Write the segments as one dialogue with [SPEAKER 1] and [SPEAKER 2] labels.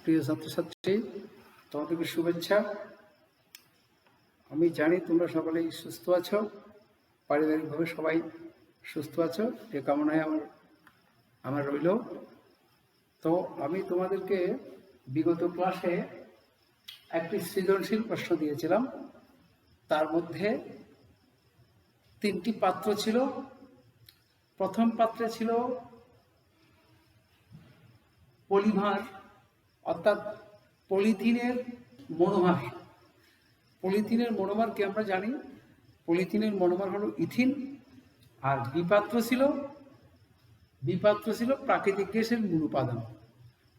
[SPEAKER 1] প্রিয় ছাত্রছাত্রী, তোমাদেরকে শুভেচ্ছা। আমি জানি তোমরা সকলেই সুস্থ আছো, পারিবারিকভাবে সবাই সুস্থ আছো, এ কামনায় আমার রইল। তো আমি তোমাদেরকে বিগত ক্লাসে একটি সৃজনশীল প্রশ্ন দিয়েছিলাম। তার মধ্যে 3টি পাত্র ছিল। প্রথম পাত্রে ছিল পলিমার, অর্থাৎ পলিথিনের মনোমার। পলিথিনের মনোমার কি আমরা জানি, পলিথিনের মনোমার হলো ইথিন। আর বিপাত্র ছিল প্রাকৃতিক গ্যাসের মূল উপাদান।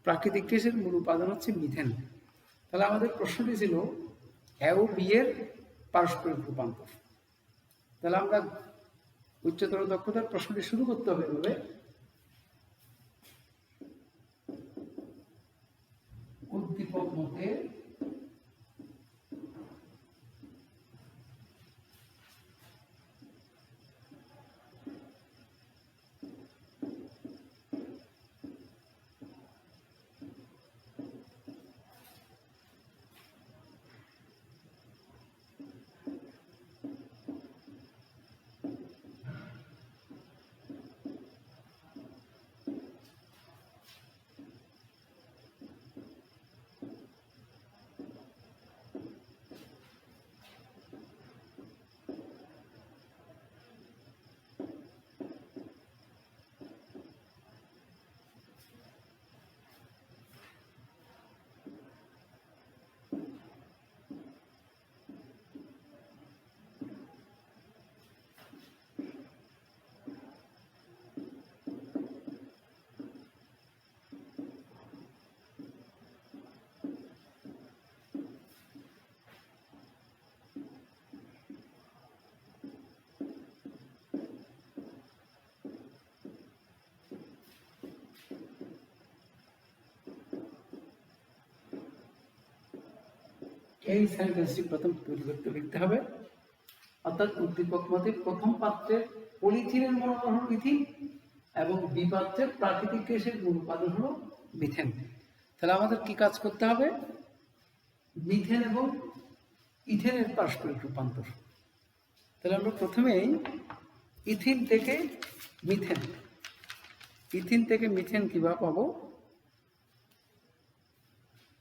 [SPEAKER 1] প্রাকৃতিক গ্যাসের মূল উপাদান হচ্ছে মিথেন। তাহলে আমাদের প্রশ্নটি ছিল এ ও বি এর পারস্পরিক রূপান্তর। তাহলে আমরা উচ্চতর দক্ষতার প্রশ্নটি শুরু করতে হবে এভাবে। উদ্দীপক মতে এই সেন্টেন্সটি প্রথম তৈরি করতে লিখতে হবে। অর্থাৎ উদ্দীপক মতে প্রথম পাত্রের পলিথিনের মনোমার হল ইথিন এবং বি পাত্রের প্রাকৃতিক গ্যাসের মূল উপাদান হল মিথেন। তাহলে আমাদের কি কাজ করতে হবে? মিথেন এবং ইথেনের পারস্পরিক রূপান্তর। তাহলে আমরা প্রথমেই ইথিন থেকে মিথেন কিভাবে পাবো?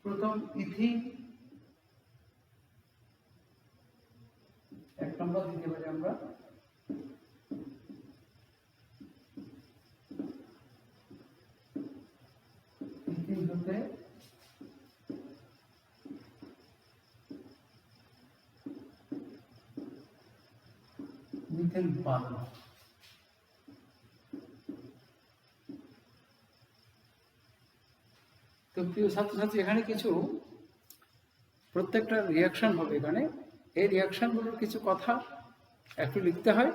[SPEAKER 1] প্রথম ইথিন 1 নম্বর দিতে পারি আমরা। ইথিন হতে মিথেন উৎপাদন। তো প্রিয় ছাত্রছাত্রী, এখানে কিছু প্রত্যেকটা রিয়াকশন হবে। এখানে এই রিয়াকশনগুলোর কিছু কথা একটু লিখতে হয়।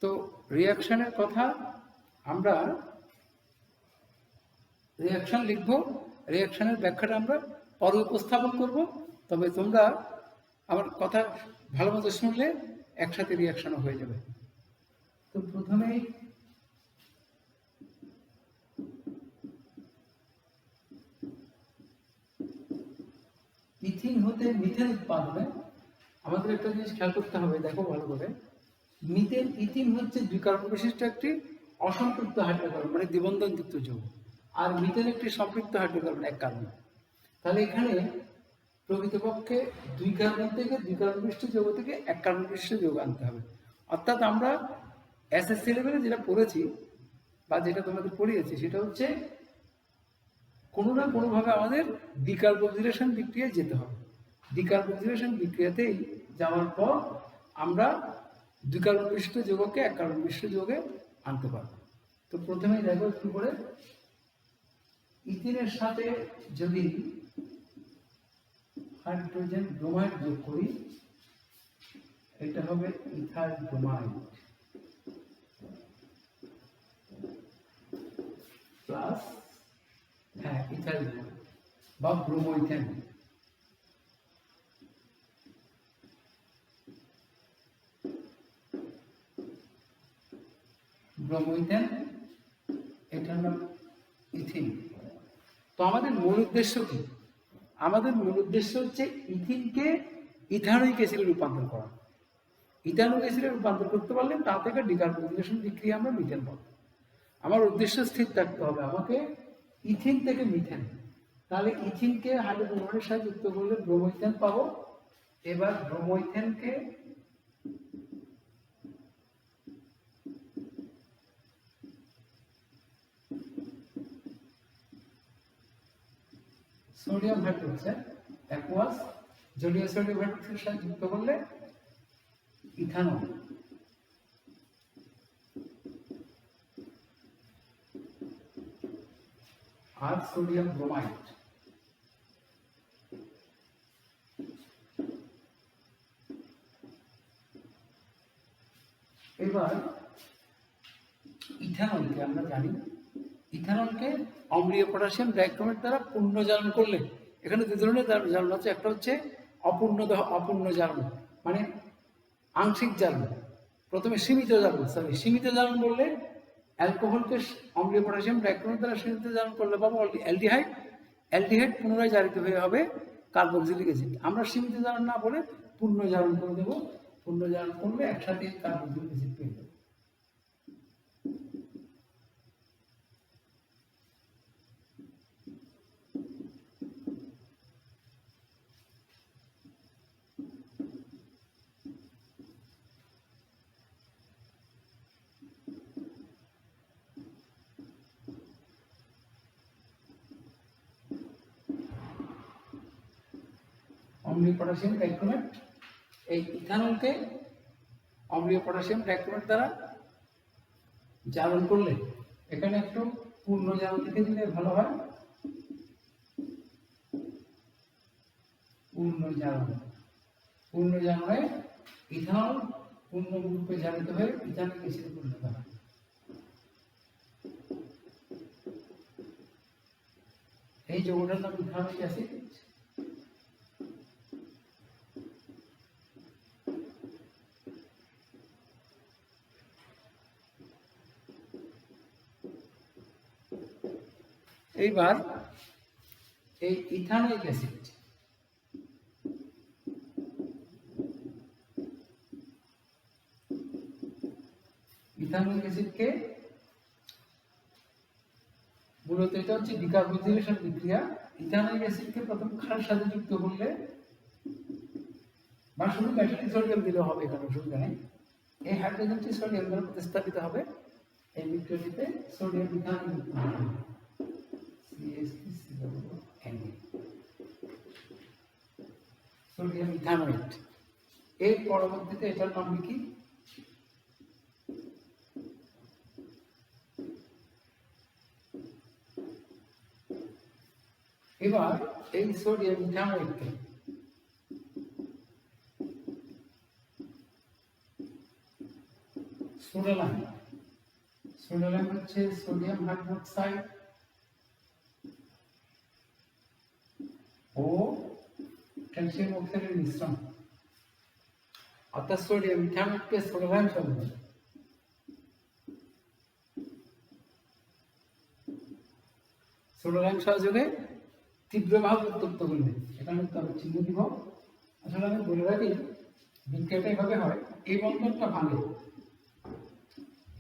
[SPEAKER 1] তো রিয়াকশনের কথা আমরা রিয়াকশন লিখব, রিয়াকশনের ব্যাখ্যাটা আমরা পরে উপস্থাপন করব। তবে তোমরা আমার কথা ভালো মতো শুনলে একসাথে রিয়াকশনও হয়ে যাবে। তো প্রথমেই ইথিন হতে মিথেন উৎপাদনে আমাদের একটা জিনিস খেয়াল করতে হবে। দেখো ভালো করে, ইথিন হচ্ছে 2 কার্বন বিশিষ্ট একটি অসম্পৃক্ত হাইড্রোকার্বন, মানে দ্বিবন্ধনযুক্ত যৌগ। আর মিথেন একটি সম্পৃক্ত হাইড্রোকার্বন, 1 কার্বন। তাহলে এখানে প্রকৃতপক্ষে 2 কার্বন থেকে 2 কার্বন বিশিষ্ট যৌগ থেকে 1 কার্বন বিশিষ্ট যৌগ আনতে হবে। অর্থাৎ আমরা এসএসসি লেভেলে যেটা পড়েছি বা যেটা তোমাদের পড়িয়েছি, সেটা হচ্ছে কোনো না কোনোভাবে আমাদের ডিকার্বক্সিলেশন বিক্রিয়ায় যেতে হবে। ডিকার্বক্সিলেশন বিক্রিয়াতেই যাওয়ার পর আমরা 2 কার্বন বিশিষ্ট যৌগকে 1 কার্বন বিশিষ্ট যৌগে আনতে পারব। তো প্রথমেই দেখো একটু করে, ইথিনের সাথে যদি হাইড্রোজেন ব্রোমাইড যোগ করি, এটা হবে ইথাইল ব্রোমাইড প্লাস ইথাইল বা ব্রোমোইথেন। ব্রোমোইথেন, এটার নাম ইথিন। তো আমাদের মূল উদ্দেশ্য কি? আমাদের মূল উদ্দেশ্য হচ্ছে ইথিনকে ইথানোইক অ্যাসিডে রূপান্তর করা। ইথানোইক অ্যাসিডে রূপান্তর করতে পারলে তা থেকে ডিকার্বক্সিলেশন বিক্রিয়া আমরা মিথেন পাবো। আমার উদ্দেশ্য স্থির থাকতে হবে, আমাকে ইথিন থেকে মিথেন, তাহলে ইথিনকে হাইড্রোজেনের সাথে যুক্ত করলে ব্রোমোইথেন পাবো। এবার ব্রোমোইথেনকে সোডিয়াম হাইড্রোক্সাইড অ্যাকুয়াস জলীয় সোডিয়াম হাইড্রোক্সাইডের সাথে যুক্ত করলে ইথানল। আর সোডিয়াম ব্রোমাইড। এবার ইথানলকে আমরা জানি, ইথানলকে অম্লীয় পটাশিয়াম ডাইক্রোমেট দ্বারা পূর্ণ জারণ করলে, এখানে দুই ধরনের জারণ আছে, একটা হচ্ছে অপূর্ণ জারণ মানে আংশিক জারণ, প্রথমে সীমিত জারণ বললে অ্যালকোহলকে অম্লীয় পটাশিয়াম ডাইক্রোমেট দ্বারা সীমিত জারণ করলে পাবো অ্যালডিহাইড পুনরায় জারিত হয়ে হবে কার্বক্সিলিক অ্যাসিড। আমরা সীমিত জারণ না বলে পূর্ণ জারণ করে দেবো, পূর্ণ জারণ করলে একসাথে কার্বক্সিলিক অ্যাসিড পেয়ে যাবো। অম্লীয় পটাশিয়াম ডাইক্রোমেট, এই ইথানলকে অম্লীয় পটাশিয়াম ডাইক্রোমেট দ্বারা জারণ করলে, এখানে একটু পূর্ণ জারণ লিখে দিলে ভালো হয়। পূর্ণ জারণে ইথানল পূর্ণরূপে জারিত হয়ে ইথানিক অ্যাসিডে পরিণত হয়। এই যৌগটার নাম ইথানিক অ্যাসিড। এইবার এই ইথানোইক অ্যাসিড, ইথানোইক অ্যাসিডকে মূলত এটা হচ্ছে ডিকার্বক্সিলেশন বিক্রিয়া। ইথানোইক অ্যাসিডকে প্রথম ক্ষারের সাথে যুক্ত করলে, বা শুধু ম্যাটালিক সোডিয়াম দিলে হবে, এখানে অসুবিধা নেই। এই হাইড্রোজেনটি সোডিয়াম দ্বারা প্রতিস্থাপিত হবে, এই বিক্রিয়াটিতে সোডিয়াম ইথানল যুক্ত হবে, সোডিয়াম ইথানোয়েট। এর পরবর্তীতে এটার নাম কি? এবার এই সোডিয়াম ইথানোয়েটকে সোডালাইম হচ্ছে সোডিয়াম হাইড্রোক্সাইড ও ক্যালসিয়াম অক্সাইডের মিশ্রণ, অর্থাৎ সোডিয়াম ইথানোয়েটকে সোডালাইম সহযোগে তীব্রভাবে উত্তপ্ত করলে, এখানে তবে চিহ্ন দিব। আসলে আমি বলে রাখি, বিক্রিয়াটা এভাবে হয়, এই বন্ধনটা ভাঙে।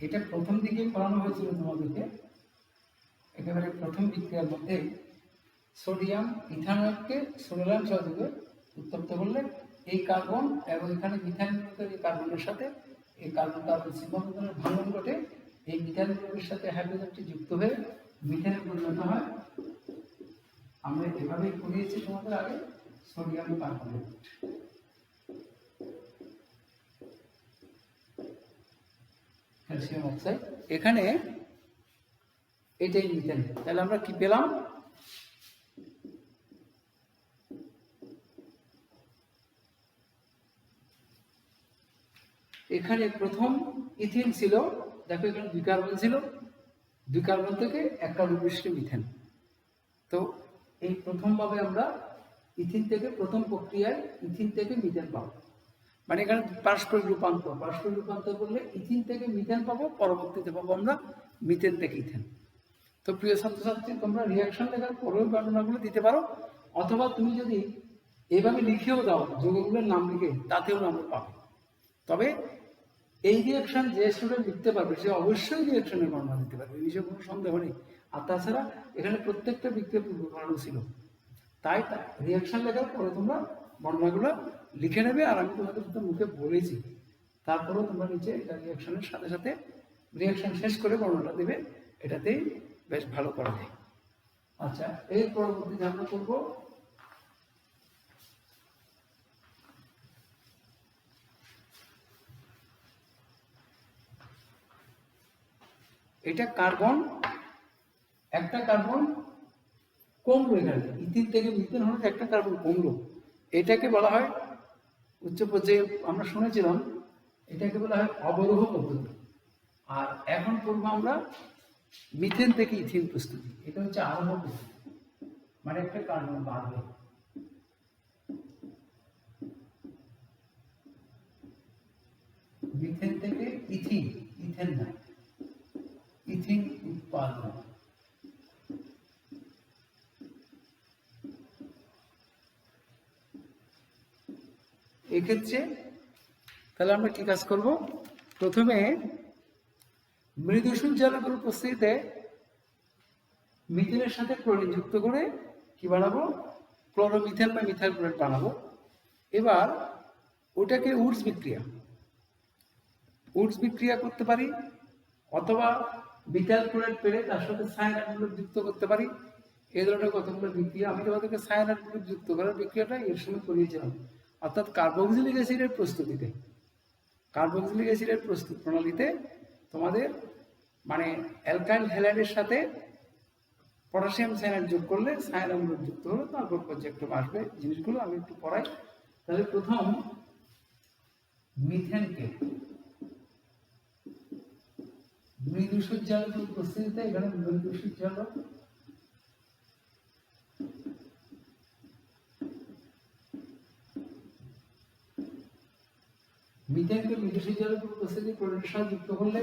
[SPEAKER 1] এটা প্রথম দিকে পড়ানো হয়েছিল তোমাদেরকে, একেবারে প্রথম বিক্রিয়ার মধ্যে সোডিয়াম ইথানোয়েটকে সোডিয়াম সহযোগে উত্তপ্ত করলে এই কার্বন এবং এখানে মিথাইল গ্রুপের এই কার্বনের সাথে এই কার্বন কার্বন সিম্বন্ধনের ভাঙন ঘটে, এই মিথাইল গ্রুপের সাথে হাইড্রোজেনটি যুক্ত হয়ে মিথেনে পরিণত হয়। আমরা এভাবেই পড়িয়েছি তোমাদের আগে, সোডিয়াম কার্বনেট। ক্যালসিয়াম অক্সাইড, এখানে এটাই মিথেন। তাহলে আমরা কি পেলাম? এখানে প্রথম ইথিন ছিল, দেখো এখানে 2 কার্বন ছিল, 2 কার্বন থেকে 1 কার্বন বিশিষ্ট মিথেন। তো এই প্রথমভাবে আমরা ইথিন থেকে, প্রথম প্রক্রিয়ায় ইথিন থেকে মিথেন পাবো, মানে এখানে পারস্পরিক রূপান্তর করলে ইথিন থেকে মিথেন পাবো, পরবর্তীতে পাবো আমরা মিথেন থেকে ইথেন। তো প্রিয় ছাত্রছাত্রী, তোমরা রিয়াকশন লেখার পরেও বর্ণনাগুলো দিতে পারো, অথবা তুমি যদি এইভাবে লিখেও দাও যৌগগুলোর নাম লিখে, তাতেও নাম্বার পাবে। তবে এই রিয়াকশন যে স্টুডেন্ট লিখতে পারবে সে অবশ্যই রিয়াকশনের বর্ণনা দিতে পারবে, এই বিষয়ে কোনো সন্দেহ নেই। আর তাছাড়া এখানে প্রত্যেকটা বিক্রিয়া পূর্বকরণ ছিল, তাই রিয়াকশন লেখার পরে তোমরা বর্ণনাগুলো লিখে নেবে। আর আমি তোমাদের সাথে মুখে বলেছি, তারপরেও তোমরা নিচে এটা রিয়াকশনের সাথে সাথে রিয়াকশন শেষ করে বর্ণনাটা দেবে, এটাতেই বেশ ভালো করা যায়। আচ্ছা, এর পরবর্তীতে আমরা করবো এটা কার্বন, একটা কার্বন কমলো, এখানে ইথিন থেকে মিথেন হলো একটা কার্বন কমলো, এটাকে বলা হয় উচ্চ পর্যায়ে আমরা শুনেছিলাম, এটাকে বলা হয় অবরোহ পদ্ধতি। আর এখন করবো আমরা মিথেন থেকে ইথিন প্রস্তুতি, এটা হচ্ছে আরোহ পদ্ধতি, মানে একটা কার্বন বাড়বে। মিথেন থেকে ইথিন, ইথেন না, ইথিন উৎপাদন। এক্ষেত্রে তাহলে আমরা কি কাজ করব, প্রথমে মৃদু সূর্যালোকের উপস্থিতিতে মিথেনের সাথে ক্লোরিন যুক্ত করে কি বানাবো, ক্লোরোমিথেন বা মিথাইল ক্লোরাইড বানাবো। এবার ওটাকে উডস বিক্রিয়া করতে পারি, অথবা মিথাইল ক্লোরাইড পেলে তার সাথে সায়ানাইড গ্রুপ যুক্ত করতে পারি। এই ধরনের কতগুলো বিক্রিয়া, আমি তোমাদেরকে সায়ানাইড গ্রুপ যুক্ত করার বিক্রিয়াটা এর সময় করিয়েছিলাম, অর্থাৎ কার্বক্সিলিক অ্যাসিডের প্রস্তুতিতে, কার্বক্সিলিক অ্যাসিডের প্রস্তুত প্রণালীতে তোমাদের মানে অ্যালকাইল হ্যালাইডের সাথে পটাশিয়াম সায়ানাইড যোগ করলে সায়ানাইড গ্রুপ যুক্ত হলো, তারপর পর্যায়ক্রমে আসবে জিনিসগুলো আমি একটু পড়াই। তাহলে প্রথম মিথেনকে মৃদু সূর্যালোকের উপস্থিতিতে, এখানে মৃদু সূর্যালোক, মিথেনকে মৃদু সূর্যালোকের উপস্থিতি ক্লোরিনের সাথে যুক্ত করলে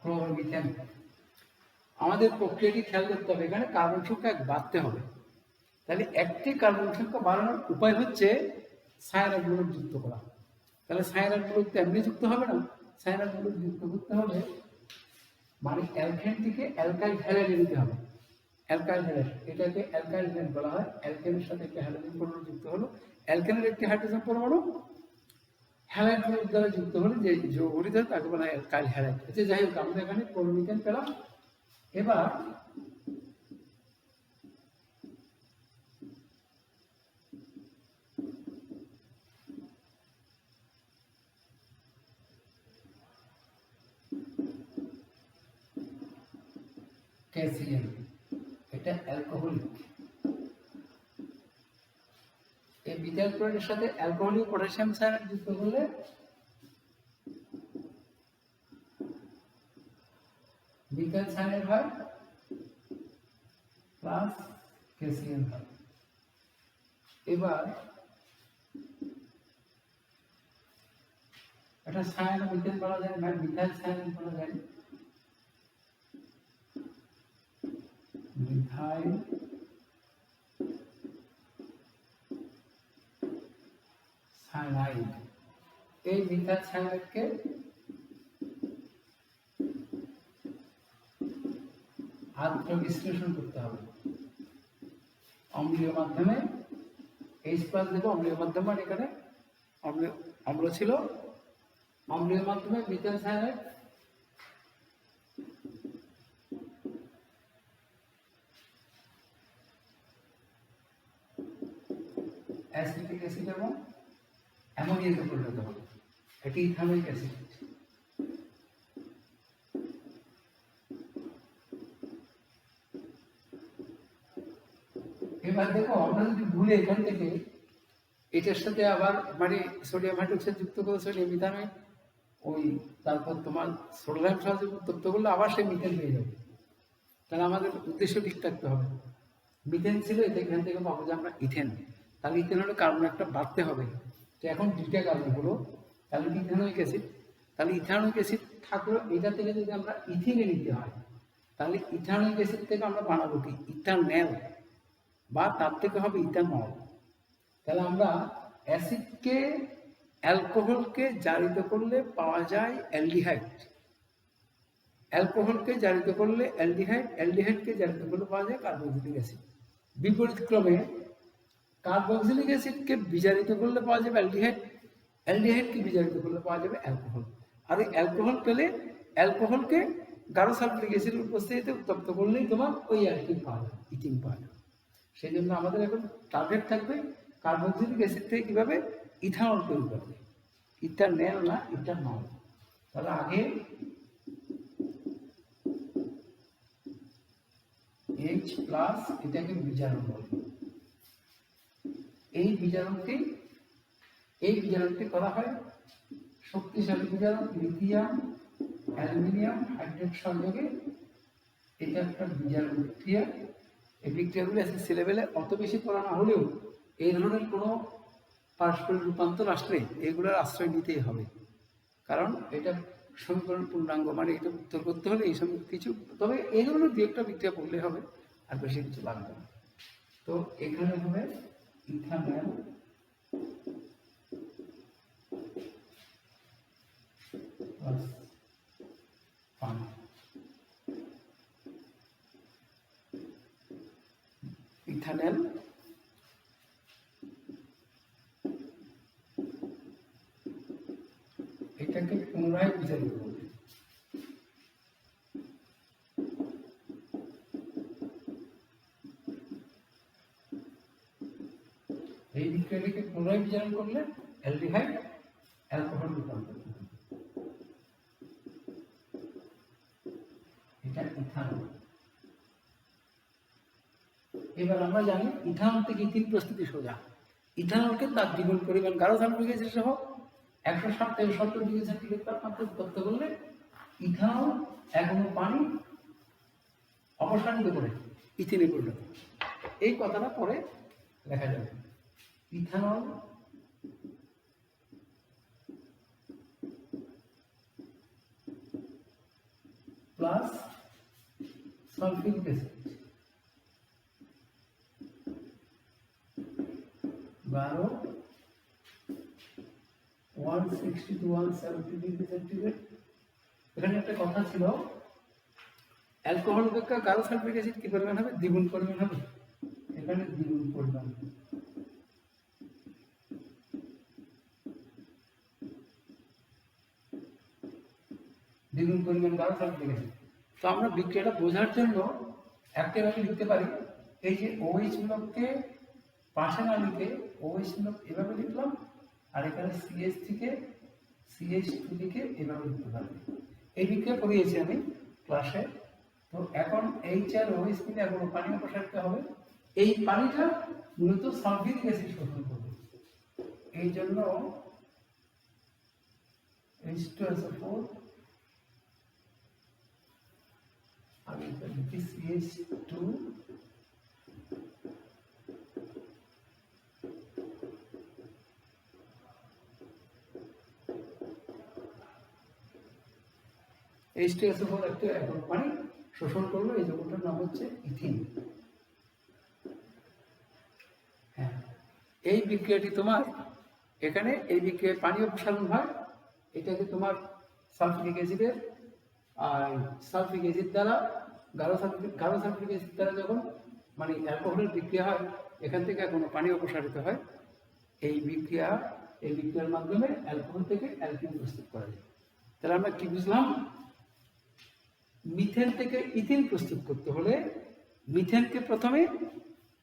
[SPEAKER 1] ক্লোরোমিথেন। আমাদের প্রক্রিয়াটি খেয়াল করতে হবে, এখানে কার্বন সংখ্যা বাড়তে হবে। তাহলে একটি কার্বন সংখ্যা বাড়ানোর উপায় হচ্ছে সায়ানাইড গ্রুপ যুক্ত করা। তাহলে সায়ানাইড গ্রুপ এমনি যুক্ত হবে না, সায়ানাইড গ্রুপ যুক্ত করতে হবে মানে অ্যালকেন থেকে অ্যালকাইল হ্যালাইডে নিতে হবে। অ্যালকাইল হ্যালাইড, এটাকে অ্যালকাইল হ্যালাইড বলা হয়। অ্যালকেনের সাথে একটা হ্যালোজেন পরমাণু যুক্ত হলো, অ্যালকেনের একটি হাইড্রোজেন পরমাণু হ্যালাইড গ্রুপ দ্বারা যুক্ত হলে যে যৌগটি হয় তাকে বলা হয় অ্যালকাইল হ্যালাইড। আচ্ছা, যাই হোক, আমরা এখানে ক্লোরোমিথেন পেলাম। এবার ক্যাসিয়ান, এটা অ্যালকোহলিক। এই মিথাইল ক্লোরাইডের সাথে অ্যালকোহলিক পটাশিয়াম সায়ানাইড যুক্ত করলে মিথাইল সায়ানাইড হয় প্লাস ক্যাসিয়ান হয়। এবার এটা সায়ানো মিথেন বলা যায় না, মিথাইল সায়ানাইড বলা যায়, মিথাইল সায়ানাইড। এই মিথাইল সায়ানাইডকে আদ্র বিশ্লেষণ করতে হবে অম্লীয় মাধ্যমে। H+ দেব অম্লীয় মাধ্যমে, আর এখানে অম্ল ছিল, অম্লীয় মাধ্যমে মিথাইল সায়ানাইড অ্যাসিটিক অ্যাসিড এবং অ্যামোনিয়াতে পরিণত হবে, এটি ইথানোয়িক অ্যাসিড। এবার দেখো, আমরা যদি ভুলে এখান থেকে এটার সাথে আবার মানে সোডিয়াম হাইড্রোক্সাইড যুক্ত করে সোডিয়াম ইথানয়েড, ওই তারপর তোমার সোডিয়াম সাহায্যে উত্তপ্ত করলে আবার সেই মিথেন হয়ে যাবে। তাহলে আমাদের উদ্দেশ্য ঠিক থাকতে হবে। মিথেন ছিল, এখান থেকে পাবো যে আমরা ইথেন। তাহলে ইথেন হলে কার্বন একটা বাড়তে হবে। তো এখন দুইটা কার্বন হলো, তাহলে ইথানোয়িক অ্যাসিড। তাহলে ইথানোয়িক অ্যাসিড থাকলো, এটা থেকে যদি আমরা ইথিনে নিতে হয়, তাহলে ইথানোয়িক অ্যাসিড থেকে আমরা বানাবো কি ইথানল, বা তার থেকে হবে ইথানল। তাহলে আমরা অ্যাসিডকে, অ্যালকোহলকে জারিত করলে পাওয়া যায় অ্যালডিহাইড, অ্যালকোহলকে জারিত করলে অ্যালডিহাইড, অ্যালডিহাইডকে জারিত করলে পাওয়া যায় কার্বক্সিলিক অ্যাসিড। বিপরীত ক্রমে কার্বক্সিলিক অ্যাসিডকে বিজারিত করলে পাওয়া যাবে অ্যালডিহাইড, অ্যালডিহাইডকে বিজারিত করলে পাওয়া যাবে অ্যালকোহল। আর ওই অ্যালকোহল পেলে অ্যালকোহলকে গাঢ় সালফিউরিক অ্যাসিডের উপস্থিতিতে উত্তপ্ত করলেই তোমার ওই অ্যালকিন পাওয়া যাবে, ইথিন পাওয়া যাবে। সেই জন্য আমাদের এখন টার্গেট থাকবে কার্বক্সিলিক অ্যাসিড থেকে কীভাবে ইথানল তৈরি করবে, ইথানল না ইথানল। তাহলে আগে H প্লাস এটাকে বিজারণ বলবে। এই বিজারণটি করা হয় শক্তিশালী বিজারণ, লিথিয়াম অ্যালুমিনিয়াম হাইড্রেট সংযোগে। এটা একটা বিজারণ বিক্রিয়া। এই বিক্রিয়াগুলি এসএসসি লেভেলে অত বেশি পড়া না হলেও এই ধরনের কোনো পারস্পরিক রূপান্তর আসলে এগুলোর আশ্রয় নিতেই হবে, কারণ এটা সমীকরণ পূর্ণাঙ্গ, মানে এটা উত্তর করতে হলে এই সময় কিছু, তবে এই ধরনের দু একটা বিক্রিয়া পড়লে হবে, আর বেশি কিছু লাগবে না। তো এখানে হবে ইথানল প্লাস পানি। ইথানল এটাকে পুনরায় বিজারিত করবে। এই বিক্রিয়াটিকে পুনরায় বিজারণ করলে অ্যালডিহাইড অ্যালকোহল রূপান্তর হবে। এটা ইথানল। এবার আমরা জানি ইথানল থেকে ইথিন প্রস্তুতি সোজা। ইথানলকে তার দ্বিগুণ পরিমাণ গাঢ় সালফিউরিক অ্যাসিড সহ 160 থেকে 70 ডিগ্রি সেন্টিগ্রেড তাপমাত্রায় উত্তপ্ত করলে ইথানল এখনো পানি অপসারিত করে ইথিনে পরিণত। এই কথাটা পরে লেখা যাবে। Ethanol plus sulphuric acid 160 to 170 degree centigrade. এখানে একটা কথা ছিল, অ্যালকোহল অপেক্ষা গাঢ় সালফিউরিক অ্যাসিড কি পরিমাণ হবে, দ্বিগুণ পরিমাণ হবে। এখানে দ্বিগুণ পরিমাণ, দ্বিগুণ পরিমাণ গাঢ় সালফিউরিক অ্যাসিড। তো আমরা বিক্রিয়াটা বোঝার জন্য একেবারে লিখতে পারি, এই যে OH ব্লককে পাশে না লিখে OH ব্লক এভাবে লিখলাম, আর এখানে CH থেকে CH2 লিখে এভাবে লিখতে পারবে। এই বিক্রিয়া করিয়েছি আমি ক্লাসে। তো এখন H আর OH থেকে এখনো পানি অপসারিত হবে। এই পানিটা মূলত সালফিউরিক অ্যাসিড শোষণ করবে। এই জন্য H2SO4 আমি লিখি CH2 H2SO4 একটা এখন পানি শোষণ করলো, এই যৌগটার নাম হচ্ছে ইথিন। হ্যাঁ, এই বিক্রিয়াটি তোমার এখানে এই বিক্রিয়ায় পানি অপসারণ হয়। এটাকে তোমার সালফিউরিক অ্যাসিডের সালফিউরিক অ্যাসিড দ্বারা গাঢ় সালফিউরিক অ্যাসিড দ্বারা যখন মানে অ্যালকোহলের বিক্রিয়া হয়, এখান থেকে এখনো পানি অপসারিত হয়। এই বিক্রিয়ার মাধ্যমে অ্যালকোহল থেকে অ্যালকিন প্রস্তুত করা যায়। তাহলে আমরা কি বুঝলাম, মিথেন থেকে ইথিন প্রস্তুত করতে হলে মিথেনকে প্রথমে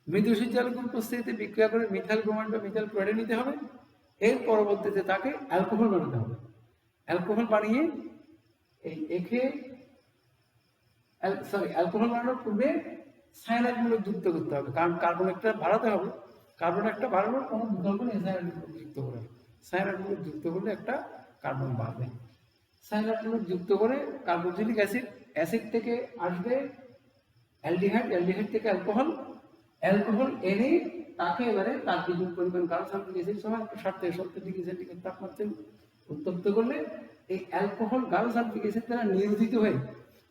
[SPEAKER 1] মৃদুসিদ্ধ অ্যালকোহল প্রস্তুতিতে বিক্রিয়া করে মিথাইল ব্রোমাইড বা মিথাইল ক্লোরাইড নিতে হবে। এর পরবর্তীতে তাকে অ্যালকোহল বানাতে হবে। অ্যালকোহল বানিয়ে অ্যালকোহল বানানোর পূর্বে সায়ানাইড মূলক যুক্ত করতে হবে, কারণ কার্বন একটা বাড়াতে হবে। কার্বন একটা বাড়ানোর কোনো বিকল্প নেই, সায়ানাইড মূলক যুক্ত করে। সায়ানাইড মূলক যুক্ত করলে একটা কার্বন বাড়বে। সাইনাটোলেট যুক্ত করে কার্বক্সিলিক অ্যাসিড, অ্যাসিড থেকে আসবে অ্যালডিহাইড, অ্যালডিহাইড থেকে অ্যালকোহল, অ্যালকোহল এনে তাকে এবারে তার দ্বিগুণ পরিমাণ গাঢ় সালফিক অ্যাসিড সময় 60 থেকে 70 ডিগ্রি সেন্টিগ্রেড তাপমাত্রায় উত্তপ্ত করলে এই অ্যালকোহল গাঢ় সালফিক অ্যাসিড দ্বারা নিরোধিত হয়ে,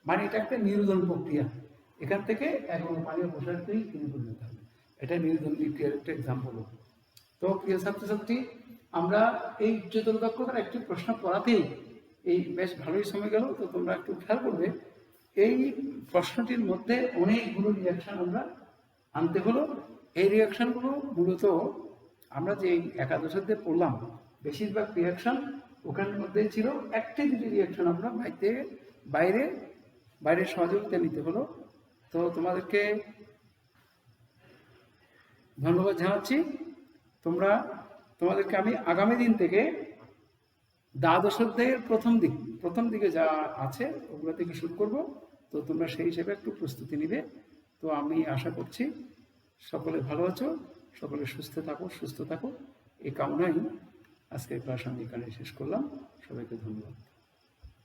[SPEAKER 1] মানে এটা একটা নিরোধন প্রক্রিয়া, এখান থেকে এখন পানীয় প্রসারকেই কিনে পরিণত হবে। এটা নিরোধন বিক্রিয়ার একটা এক্সাম্পল। তো প্রিয় ছাত্রছাত্রী, আমরা এই উচ্চতর দক্ষতার একটি প্রশ্ন পড়াতেই এই বেশ ভালোই সময় গেল। তো তোমরা একটু খেয়াল করবে, এই প্রশ্নটির মধ্যে অনেকগুলো রিয়াকশন আমরা আনতে হলো। এই রিয়াকশনগুলো মূলত আমরা যে একাদশ অধ্যায়ে পড়লাম, বেশিরভাগ রিয়াকশন ওখানের মধ্যে ছিল। একটি দুটি রিয়াকশন আমরা বাইরের সহযোগিতা নিতে হলো। তো তোমাদেরকে ধন্যবাদ জানাচ্ছি। তোমাদেরকে আমি আগামী দিন থেকে দ্বাদশ অধ্যায়ের প্রথম দিকে যা আছে ওগুলো থেকে শুরু করব। তো তোমরা সেই হিসেবে একটু প্রস্তুতি নিবে। তো আমি আশা করছি সকলে ভালো আছো, সকলে সুস্থ থাকো, এই কামনায় আজকের ক্লাস আমি এখানে শেষ করলাম। সবাইকে ধন্যবাদ।